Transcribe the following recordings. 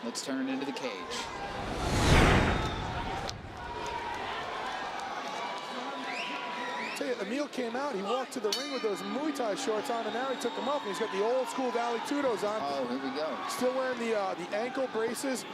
Let's turn it into the cage. Tell you, Emil came out, he walked to the ring with those Muay Thai shorts on, and now he took them off, and he's got the old school Valley Tudos on. Oh, here we go. Still wearing the ankle braces.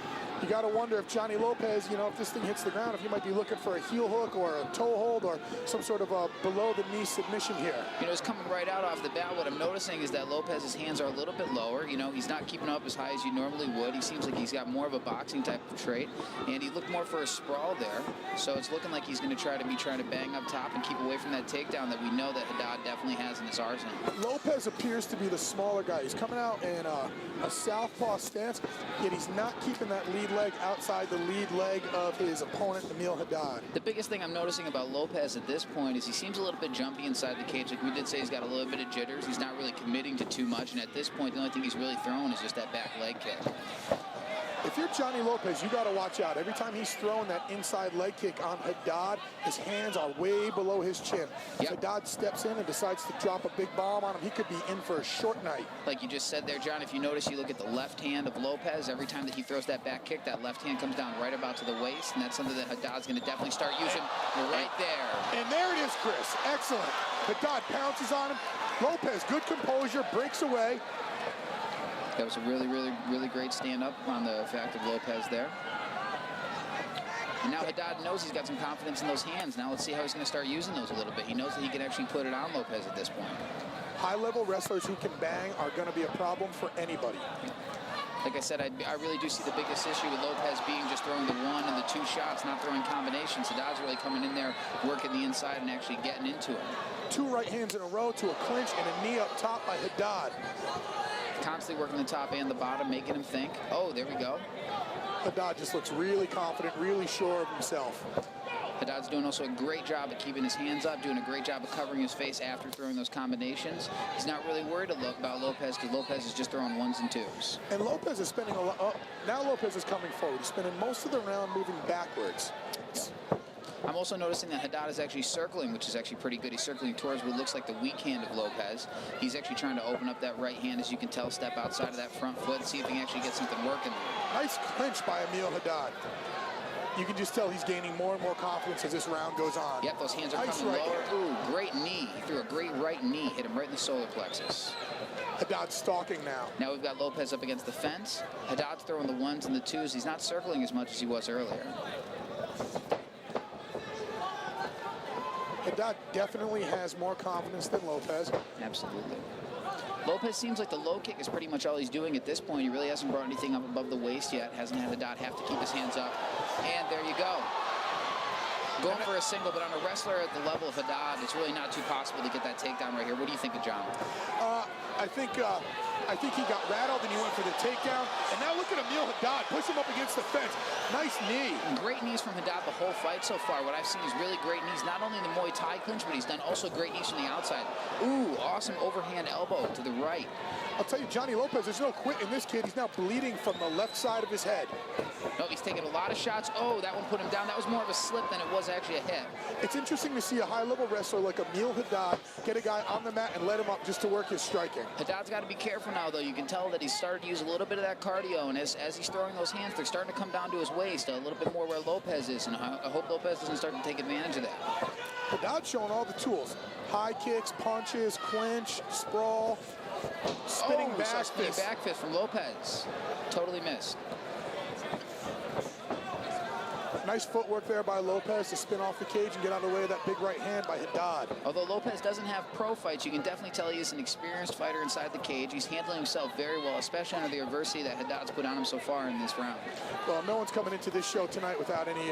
You got to wonder if Johnny Lopez, you know, if this thing hits the ground, if he might be looking for a heel hook or a toe hold or some sort of a below-the-knee submission here. You know, it's coming right out off the bat. What I'm noticing is that Lopez's hands are a little bit lower. You know, he's not keeping up as high as you normally would. He seems like he's got more of a boxing type of trait, and he looked more for a sprawl there. So it's looking like he's going to try to bang up top and keep away from that takedown that we know that Haddad definitely has in his arsenal. Lopez appears to be the smaller guy. He's coming out in a southpaw stance, yet he's not keeping that lead leg outside the lead leg of his opponent, Emil Haddad. The biggest thing I'm noticing about Lopez at this point is he seems a little bit jumpy inside the cage. Like we did say, he's got a little bit of jitters. He's not really committing to too much, and at this point, the only thing he's really throwing is just that back leg kick. If you're Johnny Lopez, you got to watch out. Every time he's throwing that inside leg kick on Haddad, his hands are way below his chin. If Haddad steps in and decides to drop a big bomb on him, he could be in for a short night. Like you just said there, John, if you notice, you look at the left hand of Lopez. Every time that he throws that back kick, that left hand comes down right about to the waist, and that's something that Haddad's going to definitely start using right there. And there it is, Chris. Excellent. Haddad pounces on him. Lopez, good composure, breaks away. That was a really great stand-up on the fact of Lopez there. And now Haddad knows he's got some confidence in those hands. Now let's see how he's going to start using those a little bit. He knows that he can actually put it on Lopez at this point. High-level wrestlers who can bang are going to be a problem for anybody. Like I said, I really do see the biggest issue with Lopez being just throwing the one and the two shots, not throwing combinations. Haddad's really coming in there, working the inside and actually getting into it. 2 right hands in a row to a clinch and a knee up top by Haddad. Constantly working the top and the bottom, making him think. Oh, there we go. Haddad just looks really confident, really sure of himself. Haddad's doing also a great job at keeping his hands up, doing a great job of covering his face after throwing those combinations. He's not really worried about Lopez because Lopez is just throwing ones and twos. And Lopez is spending a lot. Now Lopez is coming forward. He's spending most of the round moving backwards. I'm also noticing that Haddad is actually circling, which is actually pretty good. He's circling towards what looks like the weak hand of Lopez. He's actually trying to open up that right hand, as you can tell, step outside of that front foot, see if he can actually get something working. Nice clinch by Emil Haddad. You can just tell he's gaining more and more confidence as this round goes on. Yep, those hands are coming lower. Ooh, great knee. He threw a great right knee, hit him right in the solar plexus. Haddad's stalking now. Now we've got Lopez up against the fence. Haddad's throwing the ones and the twos. He's not circling as much as he was earlier. Haddad definitely has more confidence than Lopez. Absolutely. Lopez seems like the low kick is pretty much all he's doing at this point. He really hasn't brought anything up above the waist yet. Hasn't had Haddad have to keep his hands up. And there you go. Going for a single, but on a wrestler at the level of Haddad, it's really not too possible to get that takedown right here. What do you think of John? I think he got rattled and he went for the takedown. And now look at Emil Haddad, push him up against the fence. Nice knee. Great knees from Haddad the whole fight so far. What I've seen is really great knees, not only in the Muay Thai clinch, but he's done also great knees from the outside. Ooh, awesome overhand elbow to the right. I'll tell you, Johnny Lopez, there's no quit in this kid. He's now bleeding from the left side of his head. No, he's taking a lot of shots. Oh, that one put him down. That was more of a slip than it was actually a hit. It's interesting to see a high-level wrestler like Emil Haddad get a guy on the mat and let him up just to work his striking. Haddad's got to be careful now, though. You can tell that he's started to use a little bit of that cardio, and as he's throwing those hands, they're starting to come down to his waist, a little bit more where Lopez is, and I hope Lopez doesn't start to take advantage of that. Haddad's showing all the tools. High kicks, punches, clinch, sprawl, spinning back fist. Back fist from Lopez. Totally missed. Nice footwork there by Lopez to spin off the cage and get out of the way of that big right hand by Haddad. Although Lopez doesn't have pro fights, you can definitely tell he is an experienced fighter inside the cage. He's handling himself very well, especially under the adversity that Haddad's put on him so far in this round. Well, no one's coming into this show tonight without any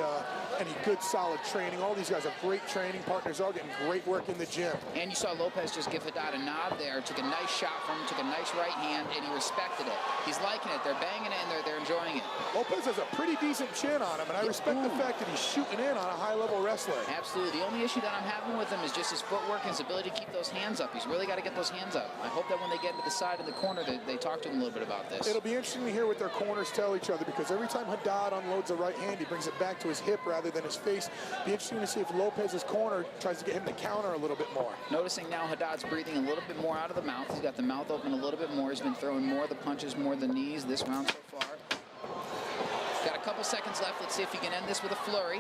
good, solid training. All these guys have great training partners, all getting great work in the gym. And you saw Lopez just give Haddad a nod there, took a nice shot from him, took a nice right hand, and he respected it. He's liking it. They're banging it, and they're enjoying it. Lopez has a pretty decent chin on him, and I respect the fact that he's shooting in on a high-level wrestler. Absolutely. The only issue that I'm having with him is just his footwork and his ability to keep those hands up. He's really got to get those hands up. I hope that when they get into the side of the corner, they talk to him a little bit about this. It'll be interesting to hear what their corners tell each other, because every time Haddad unloads a right hand, he brings it back to his hip rather than his face. Be interesting to see if Lopez's corner tries to get him to counter a little bit more. Noticing now Haddad's breathing a little bit more out of the mouth. He's got the mouth open a little bit more. He's been throwing more of the punches, more of the knees this round so far. couple seconds left. Let's see if he can end this with a flurry.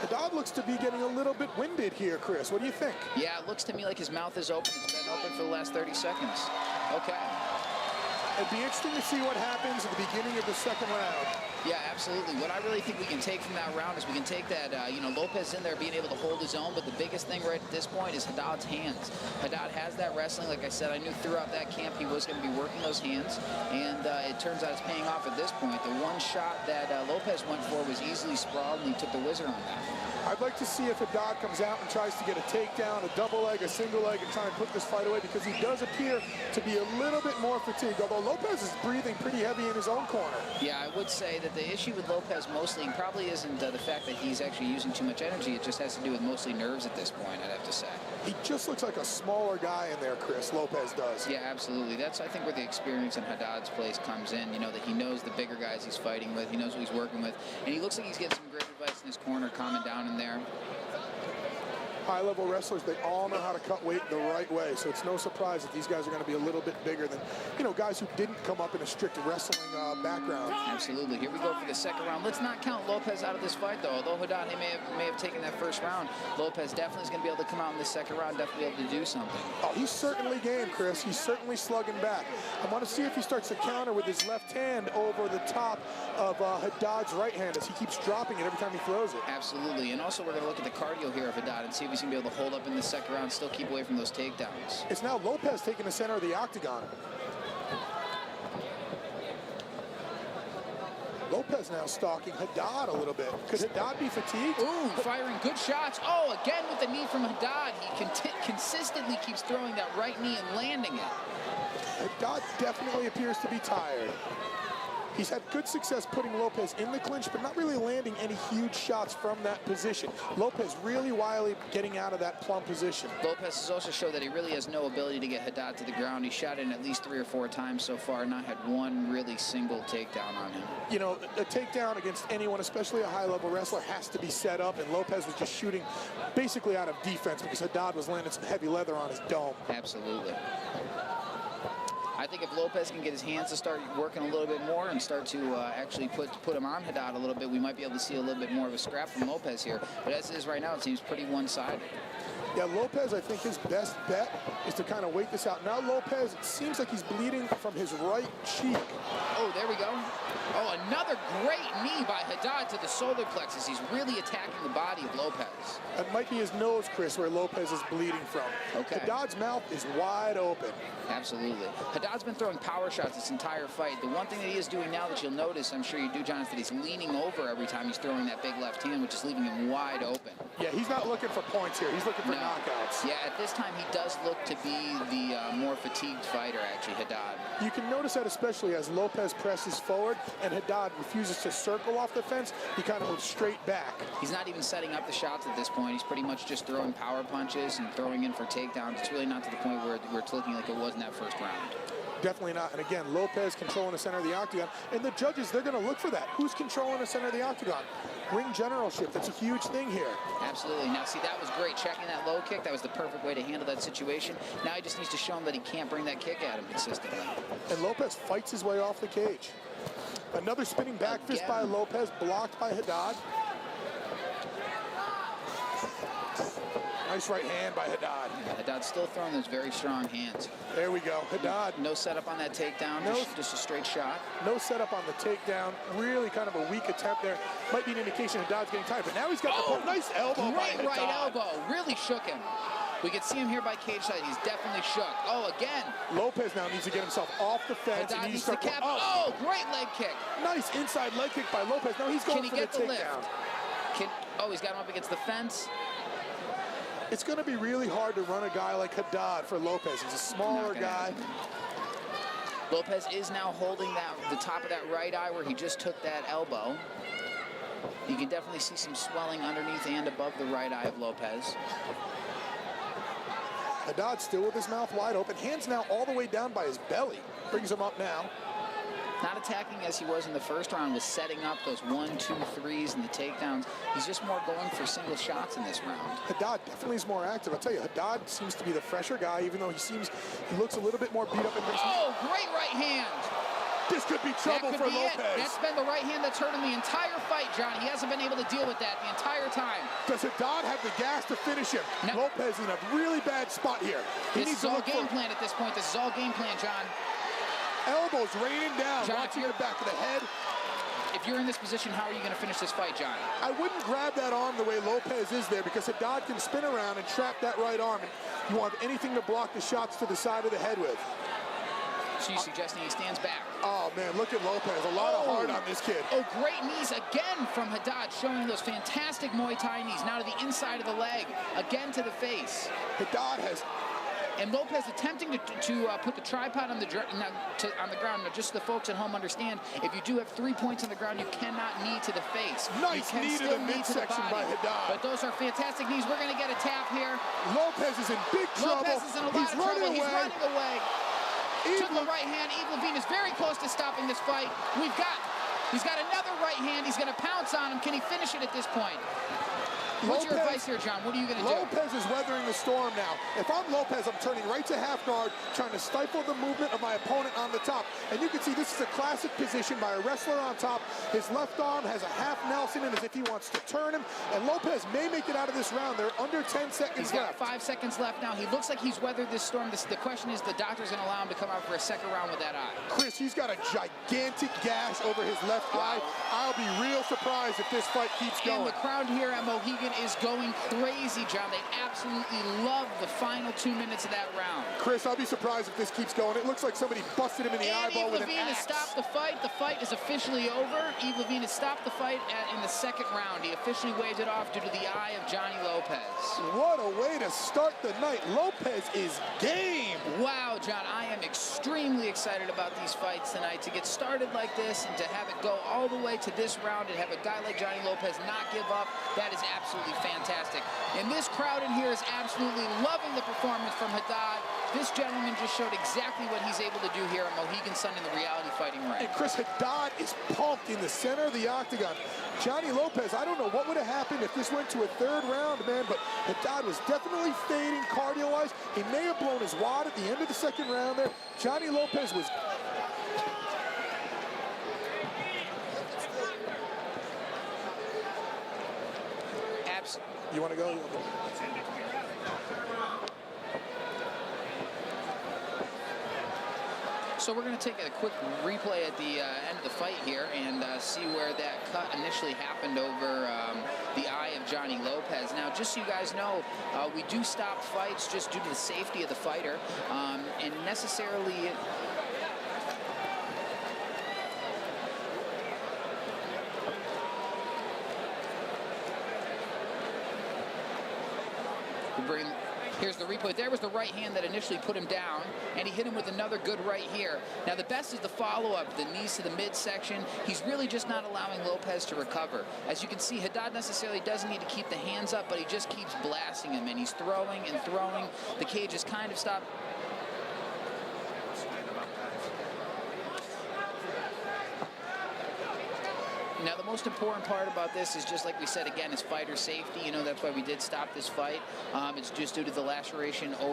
Haddad looks to be getting a little bit winded here, Chris. What do you think? Yeah, it looks to me like his mouth is open. It's been open for the last 30 seconds. Okay. It'd be interesting to see what happens at the beginning of the second round. Yeah, absolutely. What I really think we can take from that round is we can take that, Lopez in there being able to hold his own, but the biggest thing right at this point is Haddad's hands. Haddad has that wrestling. Like I said, I knew throughout that camp he was going to be working those hands, and it turns out it's paying off at this point. The one shot that Lopez went for was easily sprawled, and he took the whizzer on that. I'd like to see if Haddad comes out and tries to get a takedown, a double leg, a single leg, and try and put this fight away, because he does appear to be a little bit more fatigued, although Lopez is breathing pretty heavy in his own corner. Yeah, I would say that the issue with Lopez mostly probably isn't the fact that he's actually using too much energy. It just has to do with mostly nerves at this point, I'd have to say. He just looks like a smaller guy in there, Chris. Lopez does. Yeah, absolutely. That's, I think, where the experience in Haddad's place comes in. You know, that he knows the bigger guys he's fighting with. He knows what he's working with. And he looks like he's getting some great advice in his corner, calming down in there. High-level wrestlers, they all know how to cut weight the right way, so it's no surprise that these guys are going to be a little bit bigger than, guys who didn't come up in a strict wrestling background. Absolutely. Here we go for the second round. Let's not count Lopez out of this fight, though. Although Haddad may have taken that first round, Lopez definitely is going to be able to come out in the second round, definitely be able to do something. Oh, he's certainly game, Chris. He's certainly slugging back. I want to see if he starts to counter with his left hand over the top of Haddad's right hand as he keeps dropping it every time he throws it. Absolutely. And also we're going to look at the cardio here of Haddad and see if he's going to be able to hold up in the second round, still keep away from those takedowns. It's now Lopez taking the center of the octagon. Lopez now stalking Haddad a little bit. Could Haddad be fatigued? Ooh, firing good shots. Oh, again with the knee from Haddad. He consistently keeps throwing that right knee and landing it. Haddad definitely appears to be tired. He's had good success putting Lopez in the clinch, but not really landing any huge shots from that position. Lopez really wily getting out of that plumb position. Lopez has also showed that he really has no ability to get Haddad to the ground. He shot in at least 3 or 4 times so far, not had one really single takedown on him. You know, a takedown against anyone, especially a high-level wrestler, has to be set up, and Lopez was just shooting basically out of defense because Haddad was landing some heavy leather on his dome. Absolutely. I think if Lopez can get his hands to start working a little bit more and start to actually put him on Haddad a little bit, we might be able to see a little bit more of a scrap from Lopez here. But as it is right now, it seems pretty one-sided. Yeah, Lopez, I think his best bet is to kind of wait this out. Now Lopez, it seems like he's bleeding from his right cheek. Oh, there we go. Oh, another great knee by Haddad to the solar plexus. He's really attacking the body of Lopez. That might be his nose, Chris, where Lopez is bleeding from. Okay. Haddad's mouth is wide open. Absolutely. Haddad's been throwing power shots this entire fight. The one thing that he is doing now that you'll notice, I'm sure you do, John, is that he's leaning over every time he's throwing that big left hand, which is leaving him wide open. Yeah, he's not looking for points here. He's looking for knockouts. Yeah, at this time, he does look to be the more fatigued fighter, actually, Haddad. You can notice that especially as Lopez presses forward and Haddad refuses to circle off the fence, he kind of moves straight back. He's not even setting up the shots at this point. He's pretty much just throwing power punches and throwing in for takedowns. It's really not to the point where it's looking like it was in that first round. Definitely not. And again, Lopez controlling the center of the octagon. And the judges, they're going to look for that. Who's controlling the center of the octagon? Ring generalship. That's a huge thing here. Absolutely. Now, see, that was great. Checking that low kick, that was the perfect way to handle that situation. Now he just needs to show him that he can't bring that kick at him consistently. And Lopez fights his way off the cage. Another spinning back fist by Lopez, blocked by Haddad. Nice right hand by Haddad. Yeah, Haddad's still throwing those very strong hands. There we go. Haddad. No setup on that takedown, just a straight shot. No setup on the takedown. Really kind of a weak attempt there. Might be an indication Haddad's getting tired, but now he's got the nice elbow by Haddad. Great right elbow. Really shook him. We can see him here by cage side. He's definitely shook. Oh, again. Lopez now needs to get himself off the fence. Haddad and needs to cap. Oh, great leg kick. Nice inside leg kick by Lopez. Now he's going for the takedown. Oh, he's got him up against the fence. It's going to be really hard to run a guy like Haddad for Lopez. He's a smaller guy. Lopez is now holding the top of that right eye where he just took that elbow. You can definitely see some swelling underneath and above the right eye of Lopez. Haddad still with his mouth wide open. Hands now all the way down by his belly. Brings him up now. Not attacking as he was in the first round, was setting up those 1, 2, 3s and the takedowns. He's just more going for single shots in this round. Haddad definitely is more active. I'll tell you, Haddad seems to be the fresher guy, even though he looks a little bit more beat up in this. Oh, great right hand. This could be trouble for Lopez. That's been the right hand that's hurt him the entire fight, John. He hasn't been able to deal with that the entire time. Does Haddad have the gas to finish him? No. Lopez in a really bad spot here. This is all game plan at this point. This is all game plan, John. Elbows raining down, John, watching the back of the head. If you're in this position, how are you going to finish this fight, John? I wouldn't grab that arm the way Lopez is there, because Haddad can spin around and trap that right arm, and you want anything to block the shots to the side of the head with. So you're suggesting he stands back? Oh, man, look at Lopez. A lot of heart on this kid. Oh, great knees again from Haddad, showing those fantastic Muay Thai knees. Now to the inside of the leg, again to the face. Haddad has... And Lopez attempting to put the tripod on the ground. Now, just so the folks at home understand, if you do have 3 points on the ground, you cannot knee to the face. Nice knee to the midsection by Haddad. But those are fantastic knees. We're going to get a tap here. Lopez is in big trouble. Lopez is in a lot of trouble. He's running away. Took the right hand. Yves Lavigne is very close to stopping this fight. He's got another right hand. He's going to pounce on him. Can he finish it at this point? What's your advice here, John? What are you going to do? Lopez is weathering the storm now. If I'm Lopez, I'm turning right to half guard, trying to stifle the movement of my opponent on the top. And you can see this is a classic position by a wrestler on top. His left arm has a half Nelson in as if he wants to turn him. And Lopez may make it out of this round. They're under 10 seconds left. He's got 5 seconds left now. He looks like he's weathered this storm. The question is, the doctor's going to allow him to come out for a second round with that eye. Chris, he's got a gigantic gash over his left eye. I'll be real surprised if this fight keeps going. And the crowd here at Mohegan is going crazy, John. They absolutely love the final 2 minutes of that round. Chris, I'll be surprised if this keeps going. It looks like somebody busted him in the eyeball with an axe. Yves Lavigne has stopped the fight. The fight is officially over. Yves Lavigne has stopped the fight in the second round. He officially waved it off due to the eye of Johnny Lopez. What a way to start the night. Lopez is game. Wow, John, I am extremely excited about these fights tonight. To get started like this and to have it go all the way to this round and have a guy like Johnny Lopez not give up, that is absolutely fantastic. And this crowd in here is absolutely loving the performance from Haddad. This gentleman just showed exactly what he's able to do here at Mohegan Sun in the reality fighting ring. And Chris, Haddad is pumped in the center of the octagon. Johnny Lopez, I don't know what would have happened if this went to a third round, man, but Haddad was definitely fading cardio-wise. He may have blown his wad at the end of the second round there. Johnny Lopez was... You want to go? So we're going to take a quick replay at the end of the fight here and see where that cut initially happened over the eye of Johnny Lopez. Now, just so you guys know, we do stop fights just due to the safety of the fighter, and necessarily... Here's the replay. There was the right hand that initially put him down, and he hit him with another good right here. Now, the best is the follow-up, the knees to the midsection. He's really just not allowing Lopez to recover. As you can see, Haddad necessarily doesn't need to keep the hands up, but he just keeps blasting him, and he's throwing and throwing. The cage is kind of stopped. Now, the most important part about this is, just like we said again, is fighter safety. You know, that's why we did stop this fight. It's just due to the laceration over